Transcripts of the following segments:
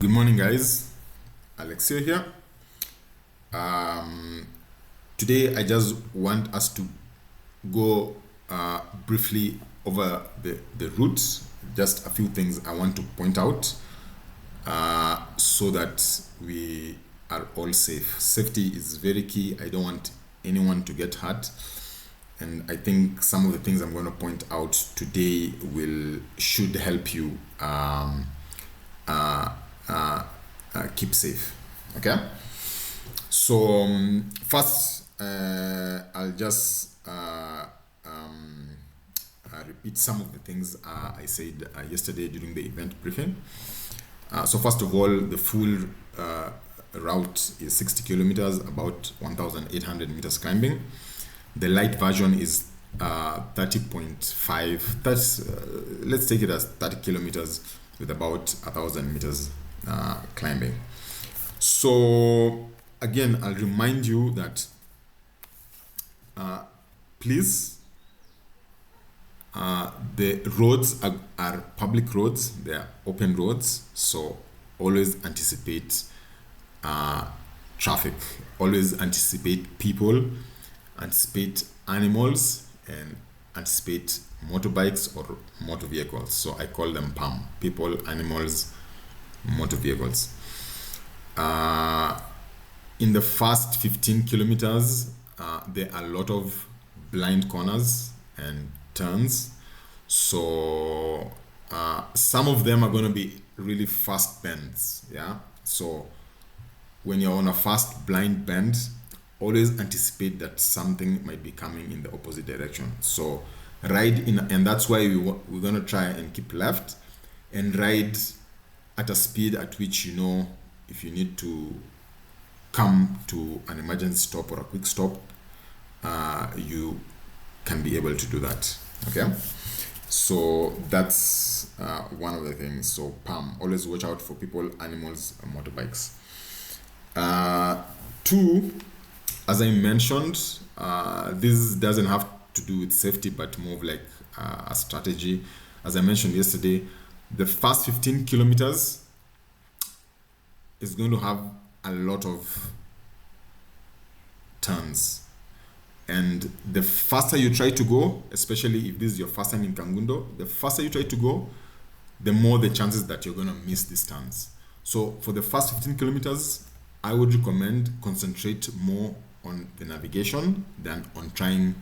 Good morning, guys. Alexia here. Um, Today, I just want us to go briefly over the routes. Just a few things I want to point out so that we are all safe. Safety is very key. I don't want anyone to get hurt. And I think some of the things I'm going to point out today should help you uh, keep safe. Okay. So first, I'll just repeat some of the things I said yesterday during the event briefing. So first of all, the full route is 60 kilometers, about 1,800 meters climbing. The light version is 30.5. Let's take it as 30 kilometers with about 1,000 meters climbing. So again, I'll remind you that please, the roads are public roads, they are open roads, so always anticipate traffic, always anticipate people, anticipate animals, and anticipate motorbikes or motor vehicles. So I call them PAM: people, animals, motor vehicles. In the first 15 kilometers, there are a lot of blind corners and turns. So some of them are going to be really fast bends. Yeah. So when you're on a fast blind bend, always anticipate that something might be coming in the opposite direction. So ride in, and that's why we're going to try and keep left and ride at a speed at which, you know, if you need to come to an emergency stop or a quick stop, you can be able to do that. Okay, so that's one of the things. So PAM, always watch out for people, animals, and motorbikes. Two, as I mentioned, this doesn't have to do with safety, but more of like a strategy. As I mentioned yesterday, the first 15 kilometers is going to have a lot of turns, and the faster you try to go, especially if this is your first time in Kangundo, the faster you try to go, the more the chances that you're going to miss these turns. So for the first 15 kilometers, I would recommend concentrate more on the navigation than on trying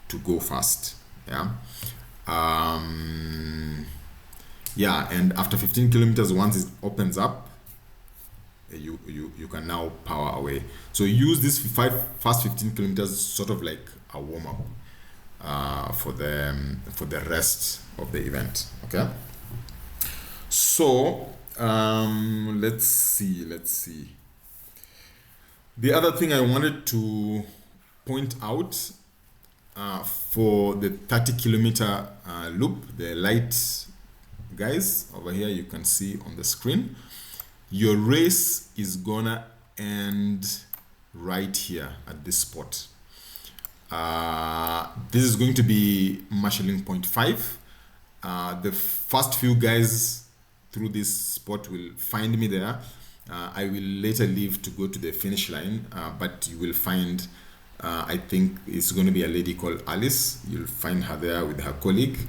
to go fast. Yeah. Yeah, and after 15 kilometers, once it opens up, you can now power away. So use this first 15 kilometers sort of like a warm up for the rest of the event. Okay. So let's see. The other thing I wanted to point out for the 30 kilometer loop, the light guys over here, you can see on the screen, your race is gonna end right here at this spot. This is going to be marshalling point 5. The first few guys through this spot will find me there. I will later leave to go to the finish line, but you will find, I think it's going to be a lady called Alice. You'll find her there with her colleague.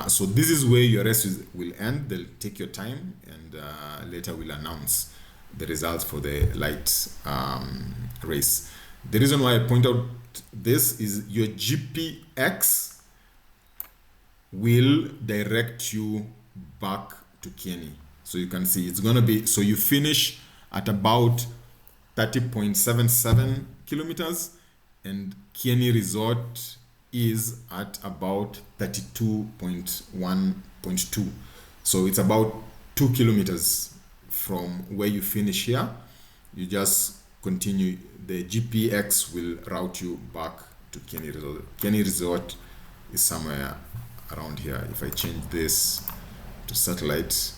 So this is where your race will end. They'll take your time, and later we'll announce the results for the light race. The reason why I point out this is your GPX will direct you back to Kenny. So you can see it's going to be, so you finish at about 30.77 kilometers, and Kenny Resort is at about 32.1.2. So it's about 2 kilometers from where you finish here. You just continue. The GPX will route you back to Kenny Resort. Kenny Resort is somewhere around here. If I change this to satellite,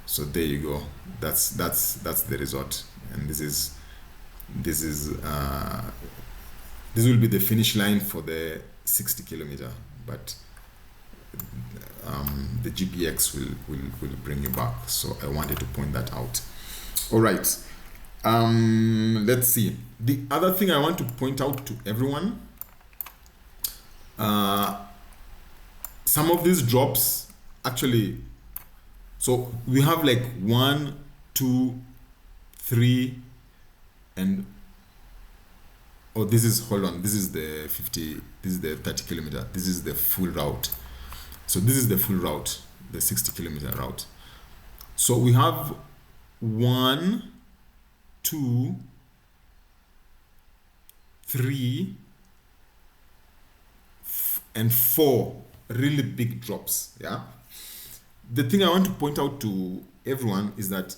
so there you go. That's the resort, and this will be the finish line for the 60 kilometer. But the GPX will bring you back. So I wanted to point that out. All right. Let's see. The other thing I want to point out to everyone, some of these drops actually, so we have like 1, 2, 3, and this is, hold on, this is the 50, this is the 30 kilometer, this is the full route. So this is the full route, the 60 kilometer route. So we have 1, 2, 3, and 4 really big drops. Yeah. The thing I want to point out to everyone is that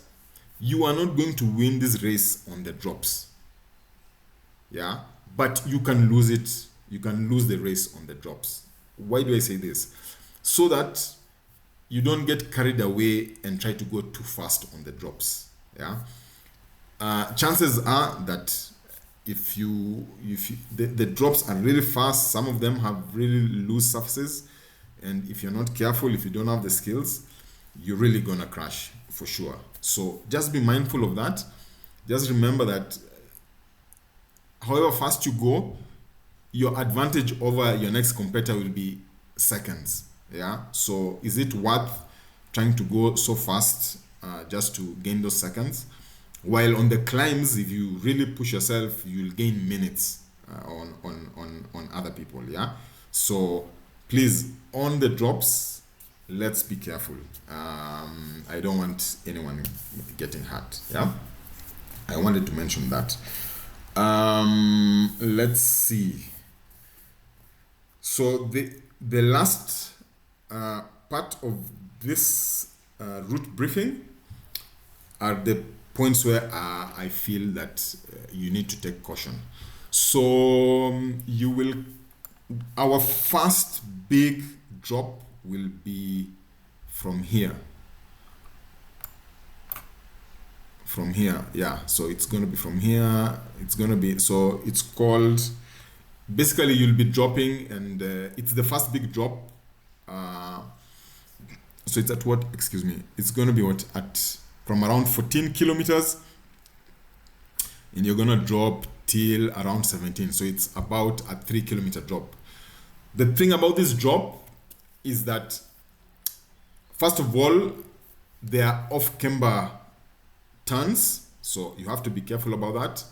you are not going to win this race on the drops. Yeah, but you can lose it. You can lose the race on the drops. Why do I say this? So that you don't get carried away and try to go too fast on the drops. Yeah. Chances are that if the drops are really fast, some of them have really loose surfaces, and if you're not careful, if you don't have the skills, you're really gonna crash for sure. So just be mindful of that. Just remember that however fast you go, your advantage over your next competitor will be seconds. Yeah. So is it worth trying to go so fast just to gain those seconds? While on the climbs, if you really push yourself, you'll gain minutes on other people. Yeah. So please, on the drops, let's be careful. I don't want anyone getting hurt. Yeah. I wanted to mention that. Let's see. So the last part of this route briefing are the points where I feel that you need to take caution. So our first big drop will be from here. From here, yeah. So it's going to be from here. It's going to be, so it's called, basically you'll be dropping, and it's the first big drop. So it's at what, excuse me, it's going to be what, at from around 14 kilometers, and you're going to drop till around 17. So it's about a 3 kilometer drop. The thing about this drop is that, first of all, they are off camber turns, so you have to be careful about that.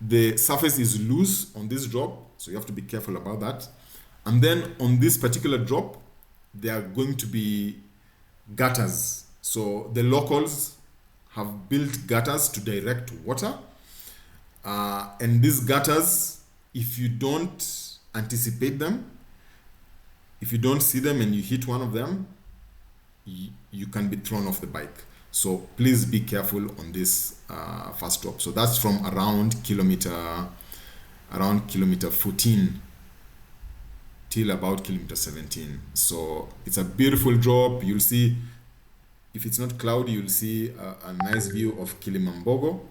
The surface is loose on this drop, so you have to be careful about that. And then on this particular drop, there are going to be gutters. So the locals have built gutters to direct water, and these gutters, if you don't anticipate them, if you don't see them and you hit one of them, you can be thrown off the bike. So please be careful on this first drop. So that's from around kilometer 14 till about kilometer 17. So it's a beautiful drop. You'll see, if it's not cloudy, you'll see a nice view of Kilimambogo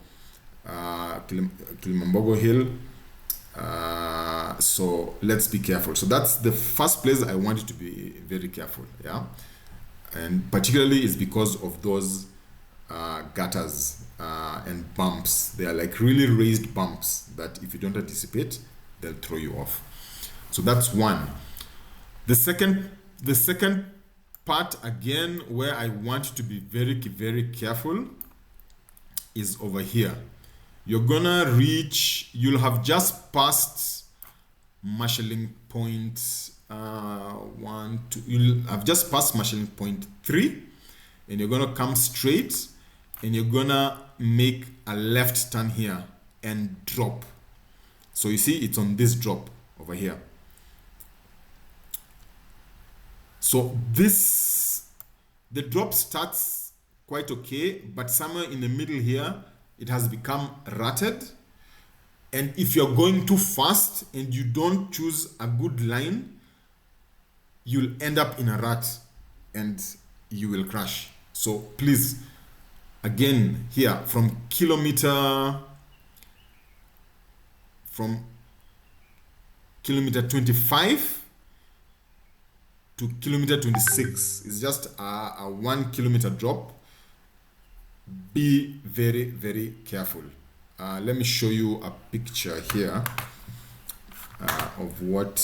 Hill. So let's be careful. So that's the first place I want you to be very careful. Yeah. And particularly it's because of those gutters and bumps. They are like really raised bumps that if you don't anticipate, they'll throw you off. So that's one. The second part, again, where I want you to be very, very careful is over here. You're gonna reach, you'll have just passed marshalling point 1, 2, you'll have just passed marshalling point 3, and you're gonna come straight, and you're gonna make a left turn here and drop. So you see, it's on this drop over here. So the drop starts quite okay, but somewhere in the middle here, it has become rutted. And if you're going too fast and you don't choose a good line, you'll end up in a rut and you will crash. So please, again, here from kilometer 25 to kilometer 26. It's just a 1 kilometer drop. Be very, very careful. Let me show you a picture here of what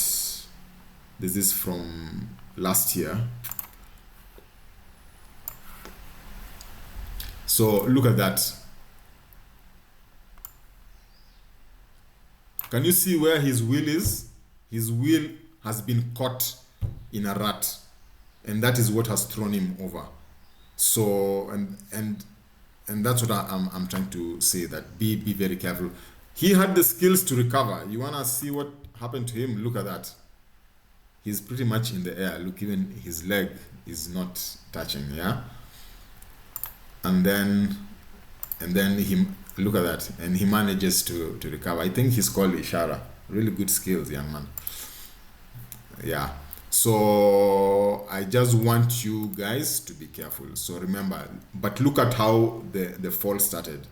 this is from last year. So look at that. Can you see where his wheel is? His wheel has been caught in a rut, and that is what has thrown him over. So and that's what I'm trying to say, that be very careful. He had the skills to recover. You wanna see what happened to him? Look at that. He's pretty much in the air. Look, even his leg is not touching. Yeah. And then he, look at that, and he manages to recover. I think he's called Ishara. Really good skills, young man. Yeah. So I just want you guys to be careful. So remember, but look at how the fall started.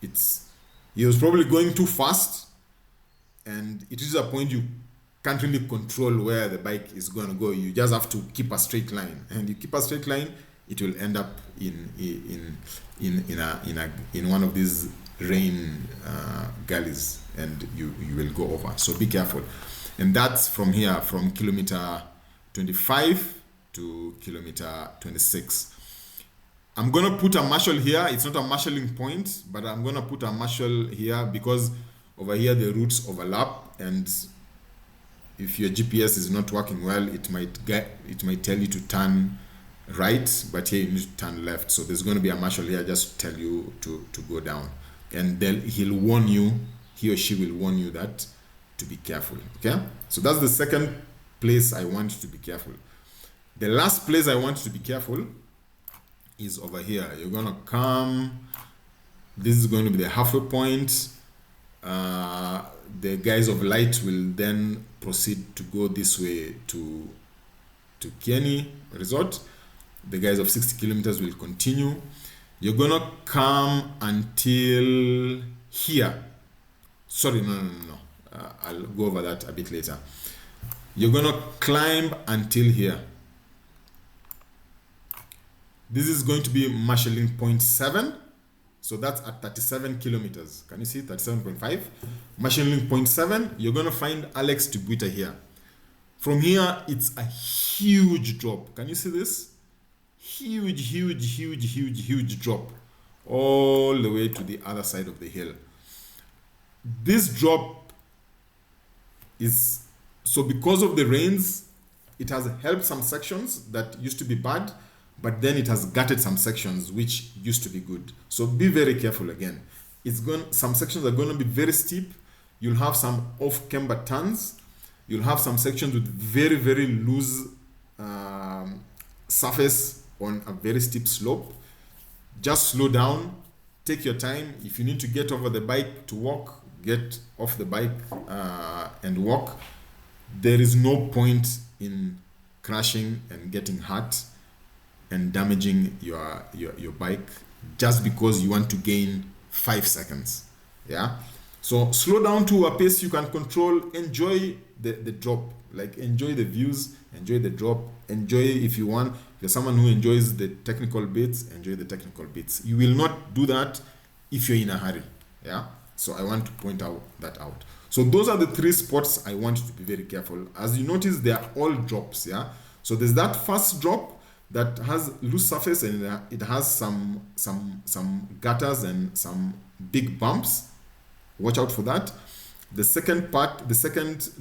He was probably going too fast, and it is a point you can't really control where the bike is going to go. You just have to keep a straight line, and you keep a straight line, it will end up in one of these rain gullies, and you will go over. So be careful. And that's from here, from kilometer 25 to kilometer 26. I'm gonna put a marshal here. It's not a marshalling point, but I'm gonna put a marshal here because over here the routes overlap, and if your GPS is not working well, it might tell you to turn right, but here you need to turn left. So there's going to be a marshal here just to tell you to go down, and then he'll warn you, he or she will warn you that to be careful. Okay, so that's the second place I want you to be careful. The last place I want you to be careful is over here. You're going to come, this is going to be the halfway point. The guys of light will then proceed to go this way to Kieni Resort. The guys of 60 kilometers will continue. You're gonna come until here. Sorry, no. I'll go over that a bit later. You're gonna climb until here. This is going to be marshalling point 7. So that's at 37 kilometers. Can you see 37.5? Marshalling point 7. You're gonna find Alex Tibuita here. From here, it's a huge drop. Can you see this? Huge drop all the way to the other side of the hill. This drop is, so because of the rains, it has helped some sections that used to be bad, but then it has gutted some sections which used to be good. So be very careful again. Some sections are going to be very steep. You'll have some off-camber turns. You'll have some sections with very, very loose surface on a very steep slope. Just slow down, take your time. If you need to get over the bike to walk, get off the bike and walk. There is no point in crashing and getting hurt and damaging your bike just because you want to gain 5 seconds. Yeah, so slow down to a pace you can control. Enjoy the drop, like enjoy the views, enjoy the drop, enjoy, if you want, if you're someone who enjoys the technical bits, enjoy the technical bits. You will not do that if you're in a hurry. Yeah, so I want to point that out. So those are the 3 spots I want you to be very careful. As you notice, they are all drops. Yeah, so there's that first drop that has loose surface and it has some gutters and some big bumps. Watch out for that. The second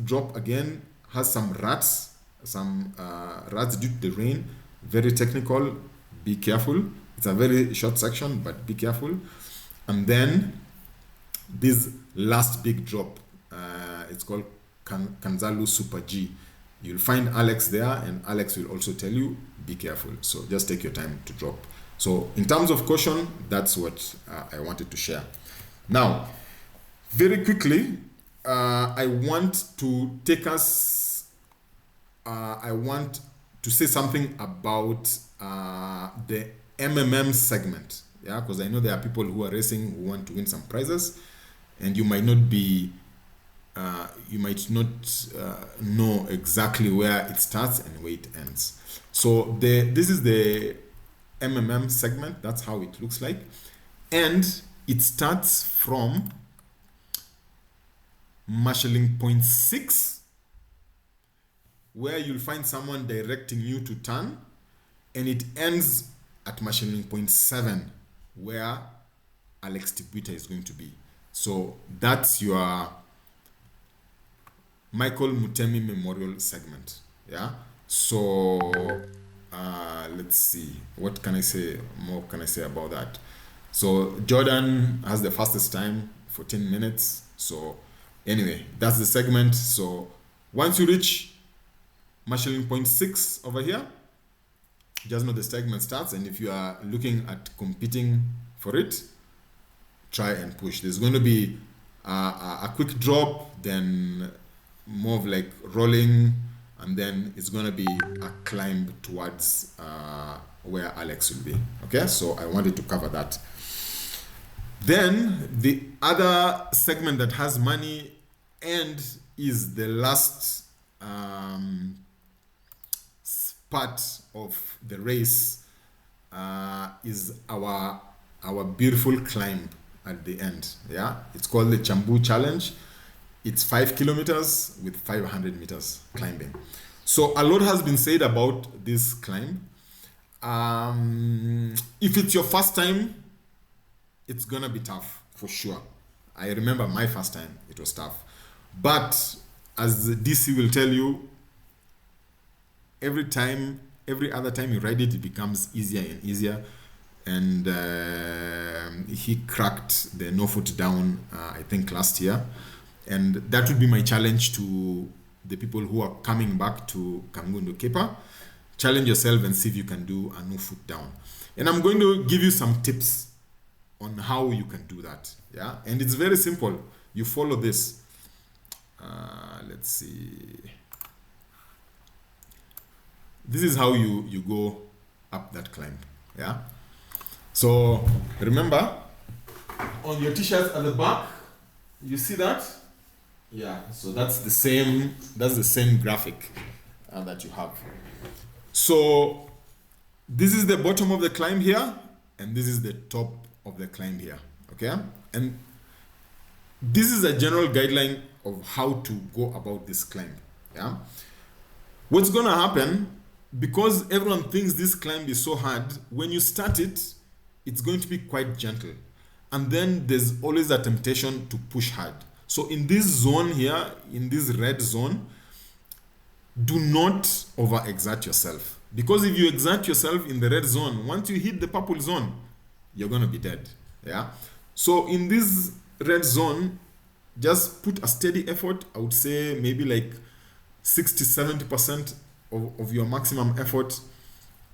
drop again has some ruts due to the rain. Very technical. Be careful. It's a very short section, but be careful. And then this last big drop, it's called Kanzalu Super G. You'll find Alex there, and Alex will also tell you, be careful. So just take your time to drop. So in terms of caution, that's what I wanted to share. Now, very quickly, I want to say something about the MMM segment. Yeah, because I know there are people who are racing who want to win some prizes, and you might not be you might not know exactly where it starts and where it ends. So this is the MMM segment. That's how it looks like. And it starts from marshalling point 6, where you'll find someone directing you to turn, and it ends at marshalling point 7, where Alex Tibuita is going to be. So that's your Michael Mutemi Memorial segment. Yeah. So let's see. What can I say? More can I say about that? So Jordan has the fastest time, 14 minutes. So anyway, that's the segment. So once you reach marshalling point 6 over here, just know the segment starts. And if you are looking at competing for it, try and push. There's going to be a quick drop, then more of like rolling, and then it's going to be a climb towards where Alex will be. Okay, so I wanted to cover that. Then the other segment that has money and is the last part of the race is our beautiful climb at the end. Yeah, it's called the Chambu Challenge. It's 5 kilometers with 500 meters climbing. So a lot has been said about this climb. If it's your first time, it's gonna be tough for sure. I remember my first time, it was tough. But as the DC will tell you, every other time you ride it, it becomes easier and easier. And he cracked the no foot down, I think last year. And that would be my challenge to the people who are coming back to Kangundo Kaper. Challenge yourself and see if you can do a no foot down. And I'm going to give you some tips on how you can do that. Yeah, and it's very simple. You follow this. Let's see. This is how you go up that climb. Yeah. So remember, on your t-shirt at the back, you see that? Yeah. So that's the same graphic that you have. So this is the bottom of the climb here, and this is the top of the climb here. Okay. And this is a general guideline of how to go about this climb. Yeah. What's gonna happen, because everyone thinks this climb is so hard, when you start it, it's going to be quite gentle. And then there's always a temptation to push hard. So in this zone here, in this red zone, do not overexert yourself. Because if you exert yourself in the red zone, once you hit the purple zone, you're going to be dead. Yeah. So in this red zone, just put a steady effort. I would say maybe like 60-70% of your maximum effort.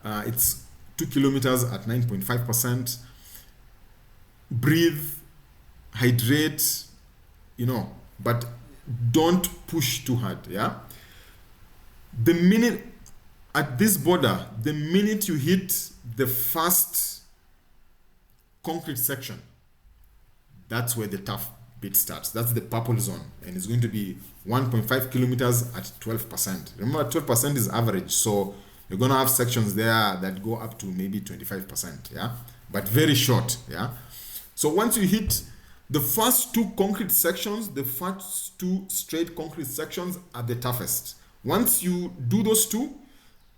It's 2 kilometers at 9.5%. Breathe, hydrate, but don't push too hard. Yeah. The minute at this border, the minute you hit the first concrete section, that's where the tough bit starts. That's the purple zone, and it's going to be 1.5 kilometers at 12%. Remember, 12% is average, so you're going to have sections there that go up to maybe 25%. Yeah, but very short. Yeah. So once you hit the first two concrete sections, the first two straight concrete sections are the toughest. Once you do those two,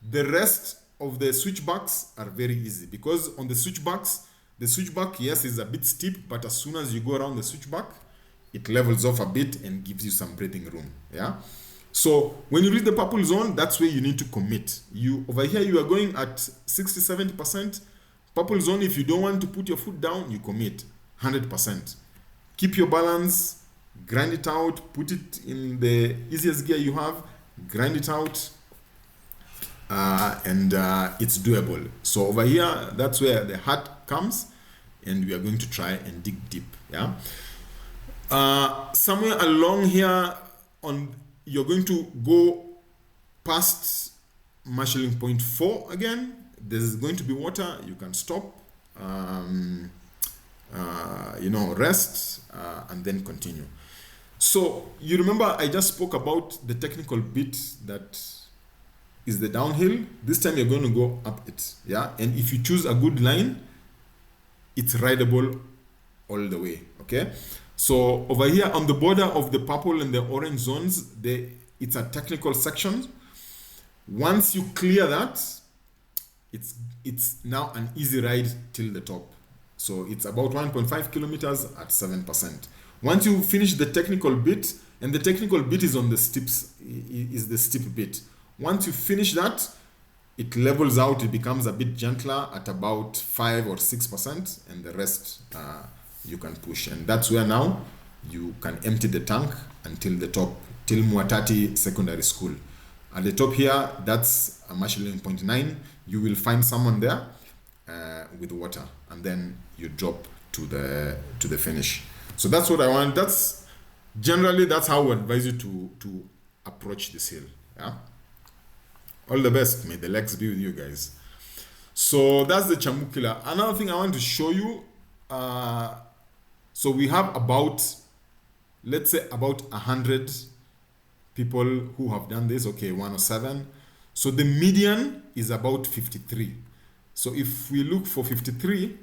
the rest of the switchbacks are very easy, because on the switchback, yes, is a bit steep, but as soon as you go around the switchback, it levels off a bit and gives you some breathing room. Yeah. So when you reach the purple zone, that's where you need to commit. Over here, you are going at 60-70%. Purple zone, if you don't want to put your foot down, you commit 100%. Keep your balance, grind it out, put it in the easiest gear you have, grind it out, and it's doable. So over here, that's where the heart comes, and we are going to try and dig deep. Yeah. Somewhere along here, you're going to go past marshalling point 4 again. There's going to be water. You can stop, rest, and then continue. So you remember I just spoke about the technical bit that is the downhill. This time you're going to go up it, yeah. And if you choose a good line, it's rideable all the way. Okay. So over here on the border of the purple and the orange zones, it's a technical section. Once you clear that, it's now an easy ride till the top. So it's about 1.5 kilometers at 7%. Once you finish the technical bit, and the technical bit is on the steeps, is the steep bit. Once you finish that, it levels out, it becomes a bit gentler at about 5 or 6%, and the rest you can push. And that's where now you can empty the tank until the top, till Muatati Secondary School. At the top here, that's a Michelin 0.9. You will find someone there with water, and then you drop to the finish. So that's what I want. That's how I would advise you to approach this hill. Yeah. All the best. May the legs be with you guys. So that's the Chambukila. Another thing I want to show you. So we have let's say about 100 people who have done this. Okay, 107. So the median is about 53. So if we look for 53,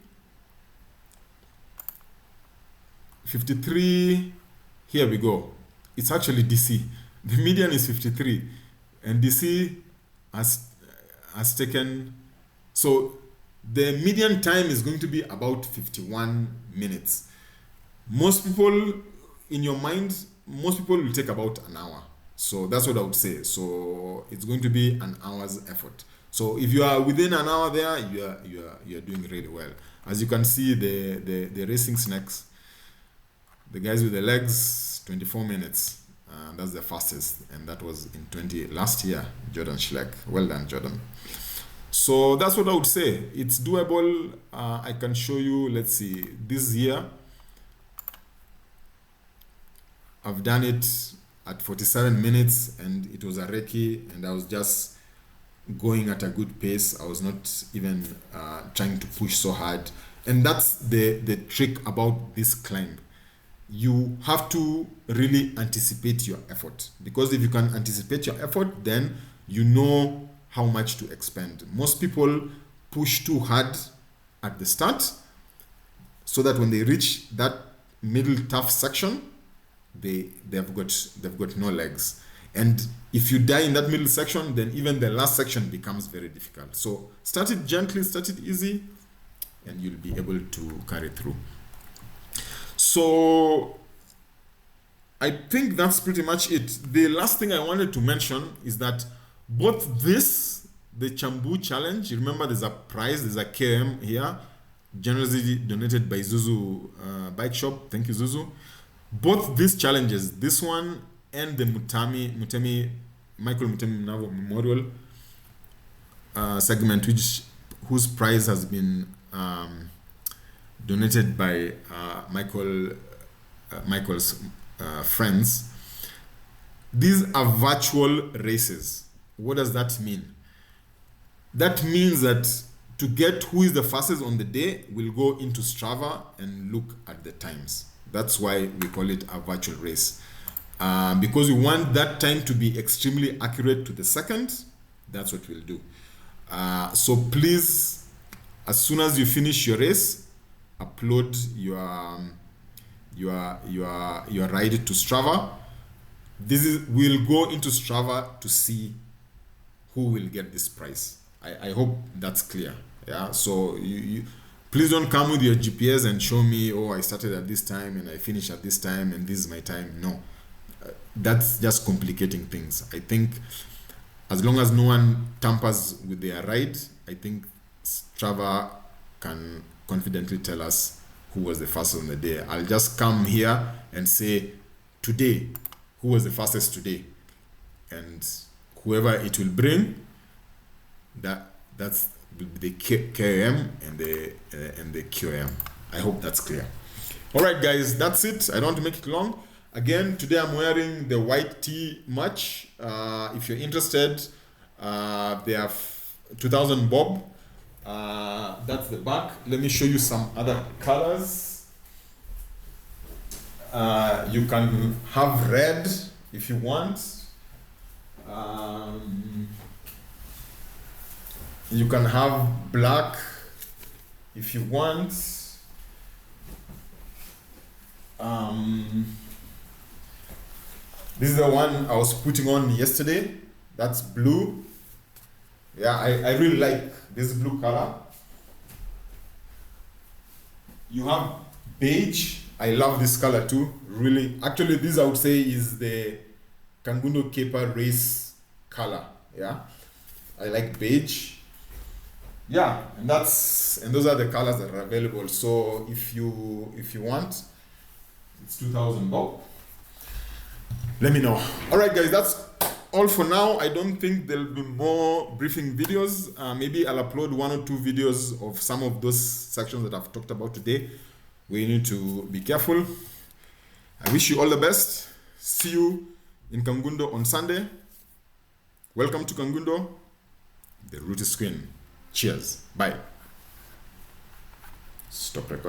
here we go. It's actually DC. The median is 53, and DC has taken. So the median time is going to be about 51 minutes. Most people, in your mind, most people will take about an hour. So that's what I would say. So it's going to be an hour's effort. So if you are within an hour there, you are doing really well. As you can see, the racing snakes, the guys with the legs, 24 minutes. That's the fastest, and that was in last year, Jordan Schleck. Well done, Jordan. So that's what I would say. It's doable. I can show you, let's see, this year, I've done it at 47 minutes, and it was a recce, and I was just going at a good pace. I was not even trying to push so hard. And that's the trick about this climb. You have to really anticipate your effort, because if you can anticipate your effort, then you know how much to expend. Most people push too hard at the start, so that when they reach that middle tough section, they've got no legs. And if you die in that middle section, then even the last section becomes very difficult. So start it gently, start it easy, and you'll be able to carry through. So I think that's pretty much it. The last thing I wanted to mention is that both the Chambu challenge, you remember there's a prize, there's a KM here, generously donated by Zuzu Bike Shop. Thank you, Zuzu. Both these challenges, this one and the Michael Mutemi Mnavo Memorial segment, whose prize has been donated by Michael's friends. These are virtual races. What does that mean? That means that to get who is the fastest on the day, we'll go into Strava and look at the times. That's why we call it a virtual race. Because we want that time to be extremely accurate to the second. That's what we'll do. So please, as soon as you finish your race, upload your ride to Strava. We'll go into Strava to see who will get this prize. I hope that's clear. Yeah. So you please don't come with your GPS and show me, oh, I started at this time and I finished at this time and this is my time. No, that's just complicating things. I think as long as no one tampers with their ride, I think Strava can confidently tell us who was the fastest on the day. I'll just come here and say, today, who was the fastest today? And whoever it will bring, that's the KM and the QM. I hope that's clear. All right, guys, that's it. I don't want to make it long. Again, today I'm wearing the white tee match. If you're interested, they have 2000 bob. That's the back. Let me show you some other colors. You can have red if you want. You can have black if you want. This is the one I was putting on yesterday. That's blue. Yeah, I really like this blue color. You have beige. I love this color too. Really, actually, this I would say is the Kangundo Kaper race color. Yeah, I like beige. Yeah, and those are the colors that are available. So if you want, it's 2,000 bob. Let me know. All right, guys, that's all for now. I don't think there'll be more briefing videos. Maybe I'll upload 1 or 2 videos of some of those sections that I've talked about today. We need to be careful. I wish you all the best. See you in Kangundo on Sunday. Welcome to Kangundo. The route is queen. Cheers. Bye. Stop recording.